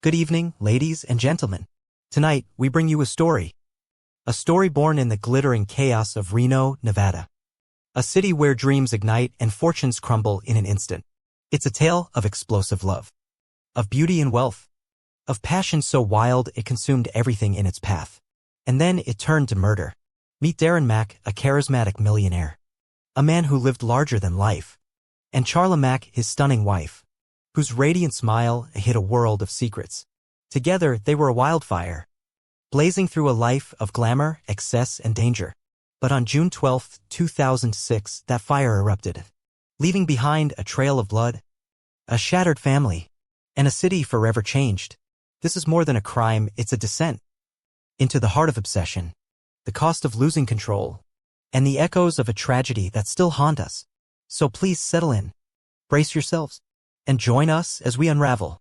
Good evening, ladies and gentlemen. Tonight, we bring you a story. A story born in the glittering chaos of Reno, Nevada. A city where dreams ignite and fortunes crumble in an instant. It's a tale of explosive love. Of beauty and wealth. Of passion so wild it consumed everything in its path. And then it turned to murder. Meet Darren Mack, a charismatic millionaire. A man who lived larger than life. And Charla Mack, his stunning wife, whose radiant smile hid a world of secrets. Together, they were a wildfire, blazing through a life of glamour, excess, and danger. But on June 12, 2006, that fire erupted, leaving behind a trail of blood, a shattered family, and a city forever changed. This is more than a crime, it's a descent into the heart of obsession, the cost of losing control, and the echoes of a tragedy that still haunt us. So please settle in, brace yourselves, and join us as we unravel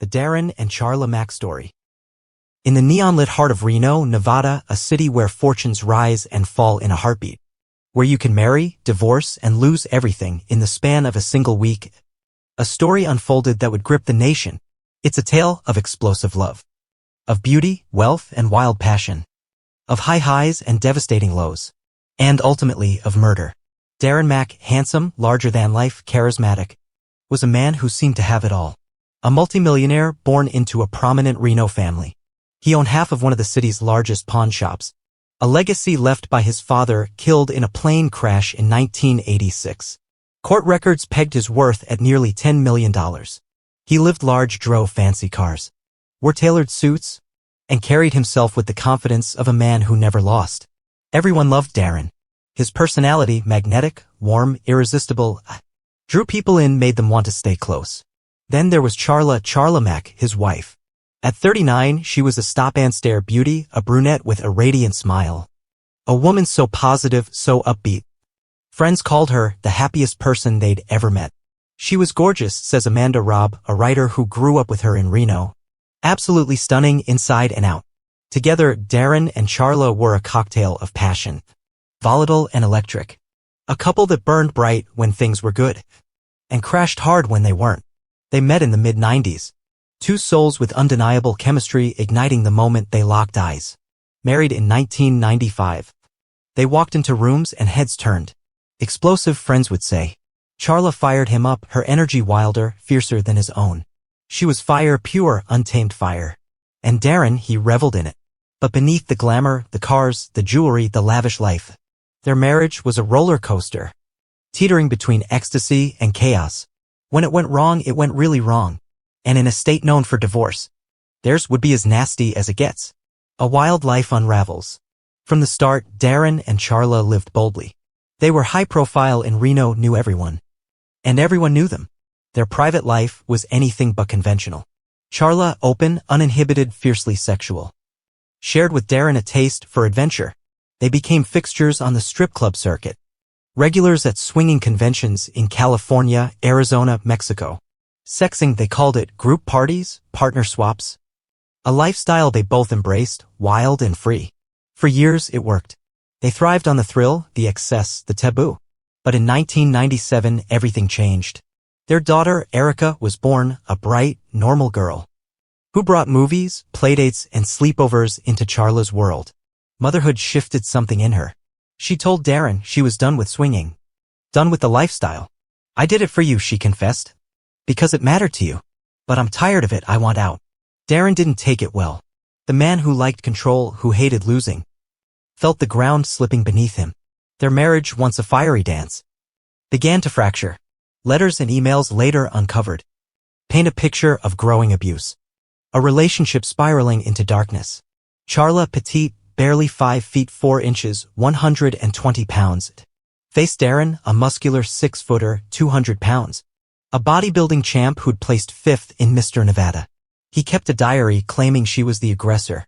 the Darren and Charla Mack story. In the neon-lit heart of Reno, Nevada, a city where fortunes rise and fall in a heartbeat, where you can marry, divorce, and lose everything in the span of a single week, a story unfolded that would grip the nation. It's a tale of explosive love, of beauty, wealth, and wild passion, of high highs and devastating lows, and ultimately of murder. Darren Mack, handsome, larger-than-life, charismatic, was a man who seemed to have it all. A multimillionaire born into a prominent Reno family. He owned half of one of the city's largest pawn shops, a legacy left by his father, killed in a plane crash in 1986. Court records pegged his worth at nearly $10 million. He lived large, drove fancy cars, wore tailored suits, and carried himself with the confidence of a man who never lost. Everyone loved Darren. His personality, magnetic, warm, irresistible, drew people in, made them want to stay close. Then there was Charla Mack, his wife. At 39, she was a stop-and-stare beauty, a brunette with a radiant smile. A woman so positive, so upbeat. Friends called her the happiest person they'd ever met. She was gorgeous, says Amanda Robb, a writer who grew up with her in Reno. Absolutely stunning inside and out. Together, Darren and Charla were a cocktail of passion. Volatile and electric. A couple that burned bright when things were good, and crashed hard when they weren't. They met in the mid-90s. Two souls with undeniable chemistry igniting the moment they locked eyes. Married in 1995. They walked into rooms and heads turned. Explosive, friends would say. Charla fired him up, her energy wilder, fiercer than his own. She was fire, pure, untamed fire. And Darren, he reveled in it. But beneath the glamour, the cars, the jewelry, the lavish life, their marriage was a roller coaster, teetering between ecstasy and chaos. When it went wrong, it went really wrong. And in a state known for divorce, theirs would be as nasty as it gets. A wild life unravels. From the start, Darren and Charla lived boldly. They were high profile in Reno, knew everyone. And everyone knew them. Their private life was anything but conventional. Charla, open, uninhibited, fiercely sexual. Shared with Darren a taste for adventure. They became fixtures on the strip club circuit. Regulars at swinging conventions in California, Arizona, Mexico. Sexing, they called it, group parties, partner swaps. A lifestyle they both embraced, wild and free. For years, it worked. They thrived on the thrill, the excess, the taboo. But in 1997, everything changed. Their daughter, Erica, was born, a bright, normal girl, who brought movies, playdates, and sleepovers into Charla's world. Motherhood shifted something in her. She told Darren she was done with swinging. Done with the lifestyle. I did it for you, she confessed. Because it mattered to you. But I'm tired of it, I want out. Darren didn't take it well. The man who liked control, who hated losing, felt the ground slipping beneath him. Their marriage, once a fiery dance, began to fracture. Letters and emails later uncovered paint a picture of growing abuse. A relationship spiraling into darkness. Charla, petite, barely 5 feet 4 inches, 120 pounds. Faced Darren, a muscular 6-footer, 200 pounds. A bodybuilding champ who'd placed 5th in Mr. Nevada. He kept a diary claiming she was the aggressor.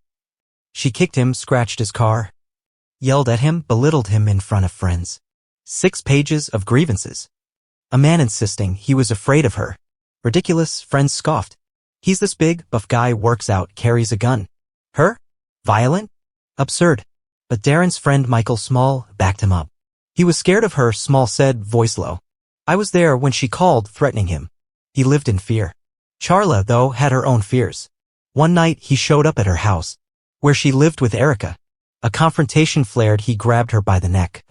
She kicked him, scratched his car, yelled at him, belittled him in front of friends. 6 pages of grievances. A man insisting he was afraid of her. Ridiculous, friends scoffed. He's this big, buff guy, works out, carries a gun. Her? Violent? Absurd. But Darren's friend Michael Small backed him up. He was scared of her, Small said, voice low. I was there when she called, threatening him. He lived in fear. Charla, though, had her own fears. One night, he showed up at her house, where she lived with Erica. A confrontation flared. He grabbed her by the neck,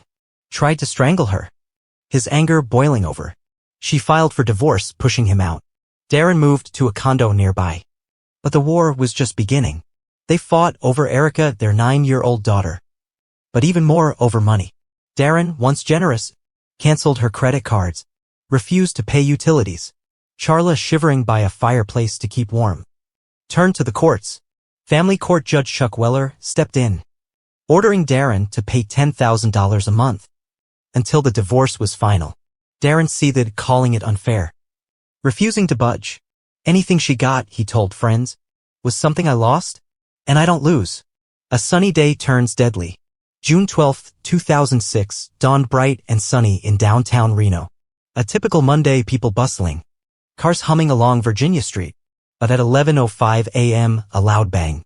tried to strangle her, his anger boiling over. She filed for divorce, pushing him out. Darren moved to a condo nearby. But the war was just beginning. They fought over Erica, their 9-year-old daughter. But even more over money. Darren, once generous, canceled her credit cards, refused to pay utilities. Charla, shivering by a fireplace to keep warm, turned to the courts. Family Court Judge Chuck Weller stepped in, ordering Darren to pay $10,000 a month until the divorce was final. Darren seethed, calling it unfair, refusing to budge. Anything she got, he told friends, was something I lost, and I don't lose. A sunny day turns deadly. June 12, 2006, dawned bright and sunny in downtown Reno. A typical Monday, people bustling, cars humming along Virginia Street. But at 11:05 a.m., a loud bang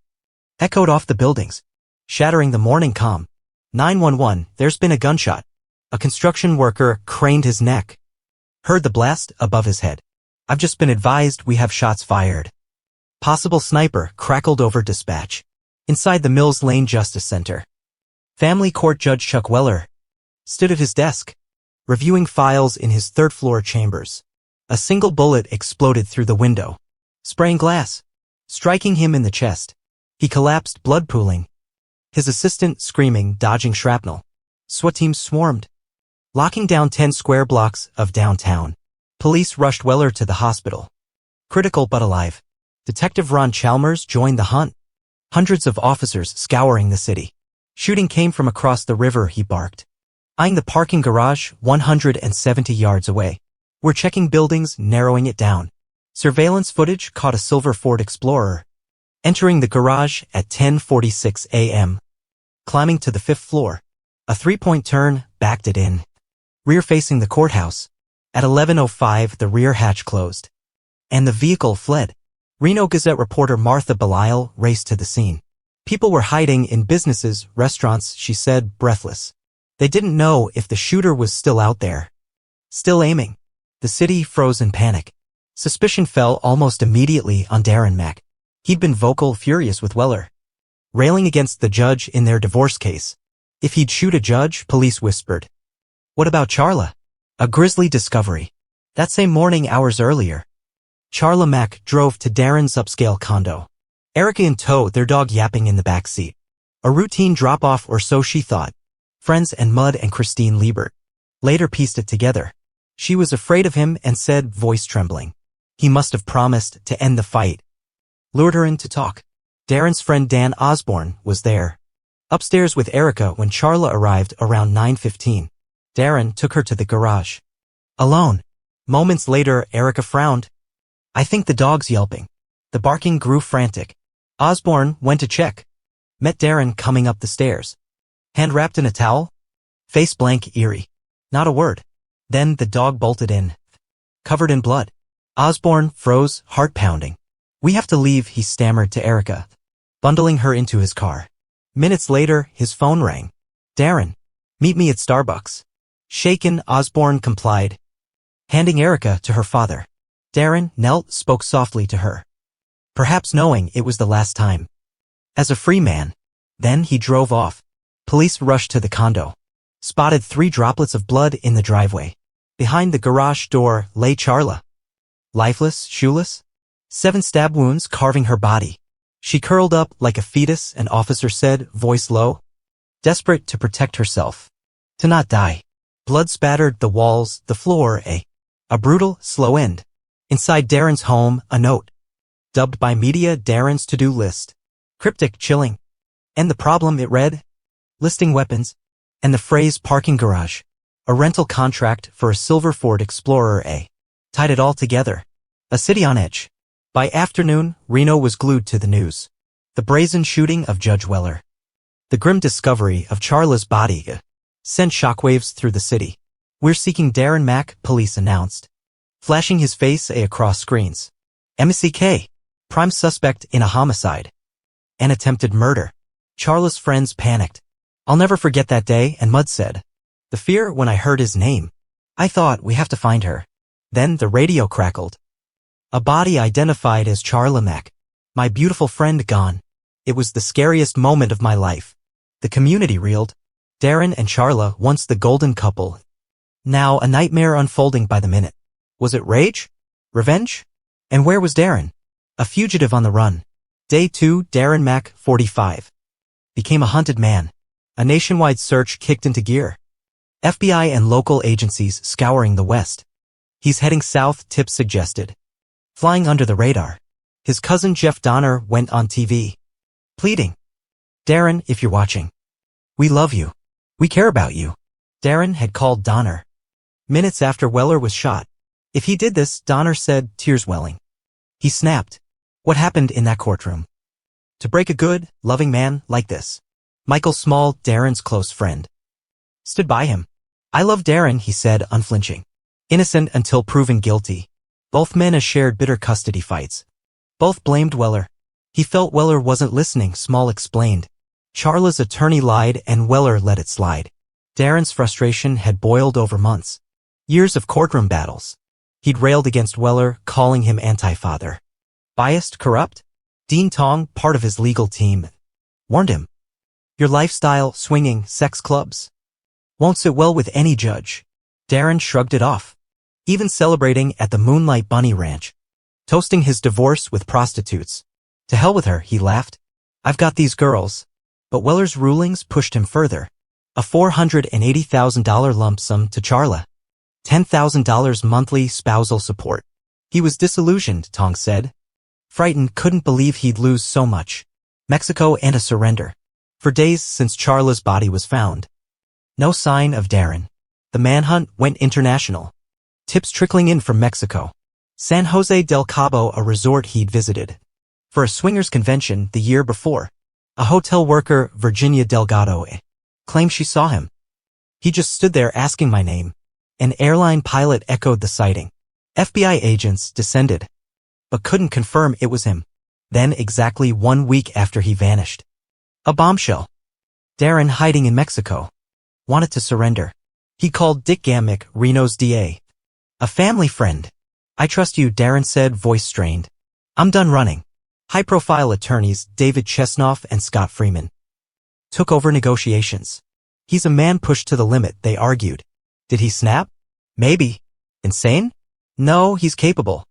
echoed off the buildings, shattering the morning calm. 911, there's been a gunshot. A construction worker craned his neck, heard the blast above his head. I've just been advised we have shots fired. Possible sniper, crackled over dispatch. Inside the Mills Lane Justice Center, Family Court Judge Chuck Weller stood at his desk, reviewing files in his third-floor chambers. A single bullet exploded through the window, spraying glass, striking him in the chest. He collapsed, blood pooling. His assistant screaming, dodging shrapnel. SWAT teams swarmed, locking down 10 square blocks of downtown. Police rushed Weller to the hospital, critical but alive. Detective Ron Chalmers joined the hunt. Hundreds of officers scouring the city. Shooting came from across the river, he barked, eyeing the parking garage 170 yards away. We're checking buildings, narrowing it down. Surveillance footage caught a silver Ford Explorer entering the garage at 10:46 a.m., climbing to the 5th floor. A 3-point turn backed it in, rear facing the courthouse. At 11:05, the rear hatch closed, and the vehicle fled. Reno Gazette reporter Martha Belisle raced to the scene. People were hiding in businesses, restaurants, she said, breathless. They didn't know if the shooter was still out there, still aiming. The city froze in panic. Suspicion fell almost immediately on Darren Mack. He'd been vocal, furious with Weller, railing against the judge in their divorce case. If he'd shoot a judge, police whispered. What about Charla? A grisly discovery. That same morning, hours earlier, Charla Mack drove to Darren's upscale condo, Erica in tow, their dog yapping in the back seat. A routine drop-off, or so she thought. Friends and Mud and Christine Liebert later pieced it together. She was afraid of him and said, voice trembling, he must have promised to end the fight. Lured her in to talk. Darren's friend Dan Osborne was there, upstairs with Erica when Charla arrived around 9:15. Darren took her to the garage. Alone. Moments later, Erica frowned. I think the dog's yelping. The barking grew frantic. Osborne went to check. Met Darren coming up the stairs. Hand wrapped in a towel. Face blank, eerie. Not a word. Then the dog bolted in, covered in blood. Osborne froze, heart pounding. We have to leave, he stammered to Erica, bundling her into his car. Minutes later, his phone rang. Darren, meet me at Starbucks. Shaken, Osborne complied, handing Erica to her father. Darren knelt, spoke softly to her, perhaps knowing it was the last time. As a free man. Then he drove off. Police rushed to the condo, spotted 3 droplets of blood in the driveway. Behind the garage door lay Charla, lifeless, shoeless, 7 stab wounds carving her body. She curled up like a fetus, an officer said, voice low, desperate to protect herself, to not die. Blood spattered the walls, the floor, a brutal, slow end. Inside Darren's home, a note, dubbed by media Darren's to-do list. Cryptic, chilling. And the problem, it read, listing weapons, and the phrase parking garage, a rental contract for a silver Ford Explorer, tied it all together. A city on edge. By afternoon, Reno was glued to the news. The brazen shooting of Judge Weller, the grim discovery of Charla's body, sent shockwaves through the city. We're seeking Darren Mack, police announced, flashing his face across screens. MCK, prime suspect in a homicide, an attempted murder. Charla's friends panicked. I'll never forget that day, and Mud said, the fear when I heard his name. I thought, we have to find her. Then the radio crackled. A body identified as Charla Mack. My beautiful friend gone. It was the scariest moment of my life. The community reeled. Darren and Charla, once the golden couple. Now a nightmare unfolding by the minute. Was it rage? Revenge? And where was Darren? A fugitive on the run. Day 2, Darren Mack, 45. Became a hunted man. A nationwide search kicked into gear. FBI and local agencies scouring the West. He's heading south, tips suggested. Flying under the radar. His cousin Jeff Donner went on TV. Pleading. Darren, if you're watching. We love you. We care about you. Darren had called Donner. Minutes after Weller was shot. If he did this, Donner said, tears welling. He snapped. What happened in that courtroom? To break a good, loving man like this. Michael Small, Darren's close friend, stood by him. I love Darren, he said, unflinching. Innocent until proven guilty. Both men shared bitter custody fights. Both blamed Weller. He felt Weller wasn't listening, Small explained. Charla's attorney lied and Weller let it slide. Darren's frustration had boiled over months. Years of courtroom battles. He'd railed against Weller, calling him anti-father. Biased, corrupt? Dean Tong, part of his legal team, warned him. Your lifestyle, swinging, sex clubs, won't sit well with any judge. Darren shrugged it off. Even celebrating at the Moonlight Bunny Ranch. Toasting his divorce with prostitutes. To hell with her, he laughed. I've got these girls. But Weller's rulings pushed him further. A $480,000 lump sum to Charla. $10,000 monthly spousal support. He was disillusioned, Tong said. Frightened, couldn't believe he'd lose so much. Mexico and a surrender. For days since Charla's body was found. No sign of Darren. The manhunt went international. Tips trickling in from Mexico. San Jose del Cabo, a resort he'd visited. For a swingers convention the year before. A hotel worker, Virginia Delgado, claimed she saw him. He just stood there asking my name. An airline pilot echoed the sighting. FBI agents descended, but couldn't confirm it was him. Then, exactly 1 week after he vanished. A bombshell. Darren, hiding in Mexico, wanted to surrender. He called Dick Gamick, Reno's DA. A family friend. I trust you, Darren said, voice strained. I'm done running. High-profile attorneys, David Chesnoff and Scott Freeman, took over negotiations. He's a man pushed to the limit, they argued. Did he snap? Maybe. Insane? No, he's capable.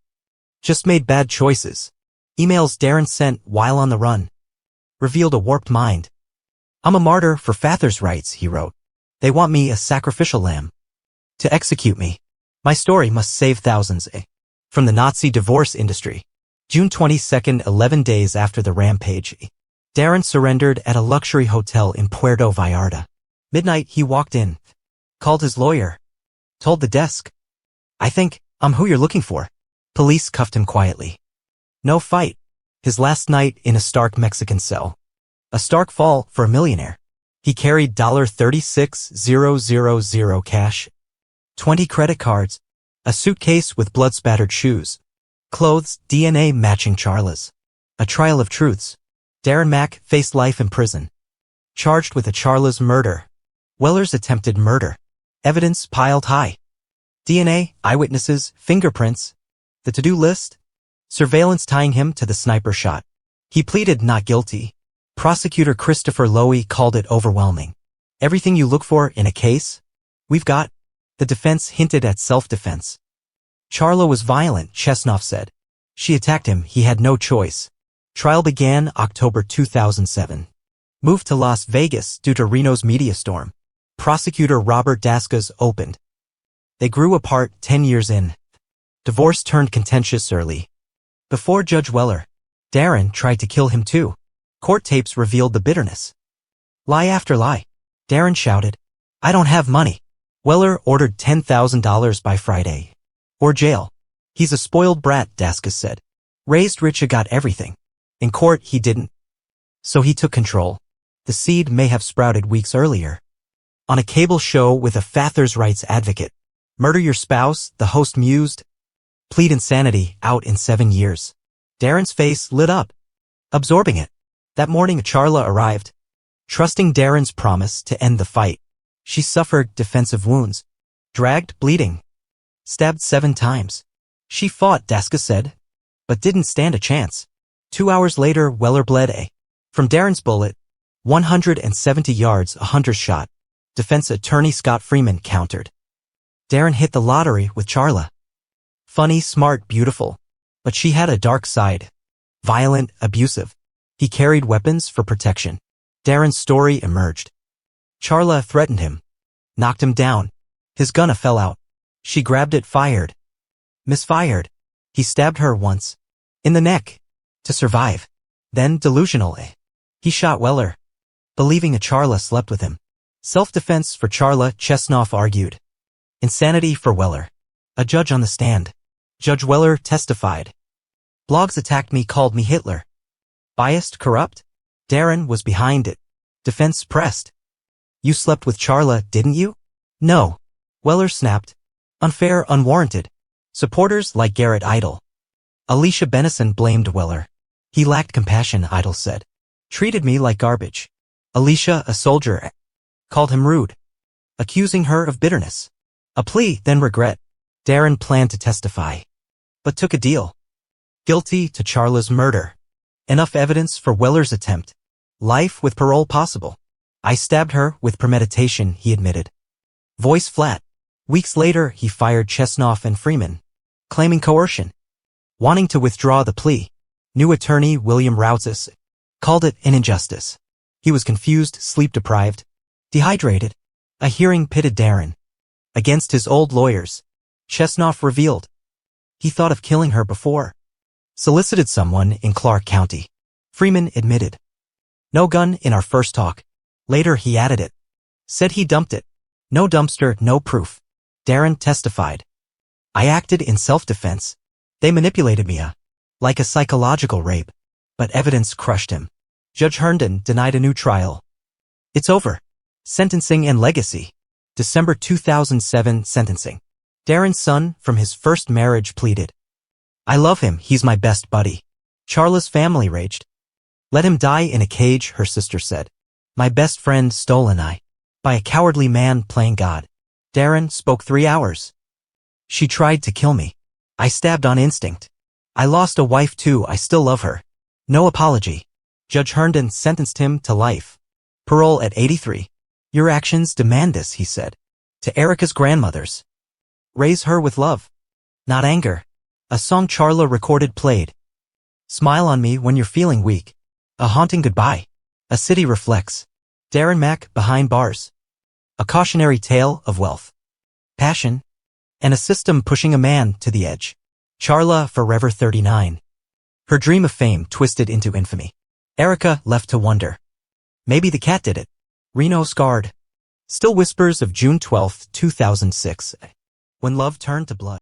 Just made bad choices. Emails Darren sent while on the run revealed a warped mind. I'm a martyr for Father's rights, he wrote. They want me a sacrificial lamb to execute me. My story must save thousands. From the Nazi divorce industry. June 22, 11 days after the rampage. Darren surrendered at a luxury hotel in Puerto Vallarta. Midnight, he walked in. Called his lawyer. Told the desk. I think I'm who you're looking for. Police cuffed him quietly. No fight. His last night in a stark Mexican cell. A stark fall for a millionaire. He carried $36,000 cash, 20 credit cards, a suitcase with blood-spattered shoes, clothes, DNA matching Charla's. A trial of truths. Darren Mack faced life in prison. Charged with a Charla's murder. Weller's attempted murder. Evidence piled high. DNA, eyewitnesses, fingerprints. The to-do list? Surveillance tying him to the sniper shot. He pleaded not guilty. Prosecutor Christopher Lowy called it overwhelming. Everything you look for in a case, we've got. The defense hinted at self-defense. Charla was violent, Chesnoff said. She attacked him, he had no choice. Trial began October 2007. Moved to Las Vegas due to Reno's media storm. Prosecutor Robert Daskas opened. They grew apart 10 years in. Divorce turned contentious early. Before Judge Weller, Darren tried to kill him too. Court tapes revealed the bitterness. Lie after lie. Darren shouted, I don't have money. Weller ordered $10,000 by Friday. Or jail. He's a spoiled brat, Daskas said. Raised rich, got everything. In court, he didn't. So he took control. The seed may have sprouted weeks earlier. On a cable show with a father's rights advocate. Murder your spouse, the host mused. Plead insanity, out in 7 years. Darren's face lit up. Absorbing it. That morning, Charla arrived. Trusting Darren's promise to end the fight. She suffered defensive wounds. Dragged, bleeding. Stabbed 7 times. She fought, Daskas said. but didn't stand a chance. 2 hours later, Weller bled. From Darren's bullet, 170 yards, a hunter's shot. Defense attorney Scott Freeman countered. Darren hit the lottery with Charla. Funny, smart, beautiful. But she had a dark side. Violent, abusive. He carried weapons for protection. Darren's story emerged. Charla threatened him. Knocked him down. His gun fell out. She grabbed it, fired. Misfired. He stabbed her once. In the neck. To survive. Then, delusional. He shot Weller. Believing Charla slept with him. Self-defense for Charla, Chesnoff argued. Insanity for Weller. A judge on the stand. Judge Weller testified. Blogs attacked me, called me Hitler. Biased, corrupt? Darren was behind it. Defense pressed. You slept with Charla, didn't you? No. Weller snapped. Unfair, unwarranted. Supporters like Garrett Idle. Alicia Benison blamed Weller. He lacked compassion, Idle said. Treated me like garbage. Alicia, a soldier, called him rude. Accusing her of bitterness. A plea, then regret. Darren planned to testify. But took a deal. Guilty to Charla's murder. Enough evidence for Weller's attempt. Life with parole possible. I stabbed her with premeditation, he admitted. Voice flat. Weeks later, he fired Chesnoff and Freeman, claiming coercion. Wanting to withdraw the plea. New attorney William Routzis called it an injustice. He was confused, sleep-deprived, dehydrated. A hearing pitted Darren against his old lawyers. Chesnoff revealed. He thought of killing her before. Solicited someone in Clark County. Freeman admitted. No gun in our first talk. Later he added it. Said he dumped it. No dumpster, no proof. Darren testified. I acted in self-defense. They manipulated me, like a psychological rape. But evidence crushed him. Judge Herndon denied a new trial. It's over. Sentencing and legacy. December 2007 sentencing. Darren's son from his first marriage pleaded. I love him, he's my best buddy. Charla's family raged. Let him die in a cage, her sister said. My best friend stole an eye. By a cowardly man playing God. Darren spoke 3 hours. She tried to kill me. I stabbed on instinct. I lost a wife too, I still love her. No apology. Judge Herndon sentenced him to life. Parole at 83. Your actions demand this, he said. To Erica's grandmothers. Raise her with love. Not anger. A song Charla recorded played. Smile on me when you're feeling weak. A haunting goodbye. A city reflects. Darren Mack behind bars. A cautionary tale of wealth. Passion. And a system pushing a man to the edge. Charla forever 39. Her dream of fame twisted into infamy. Erica left to wonder. Maybe the cat did it. Reno scarred. Still whispers of June 12, 2006. When love turned to blood.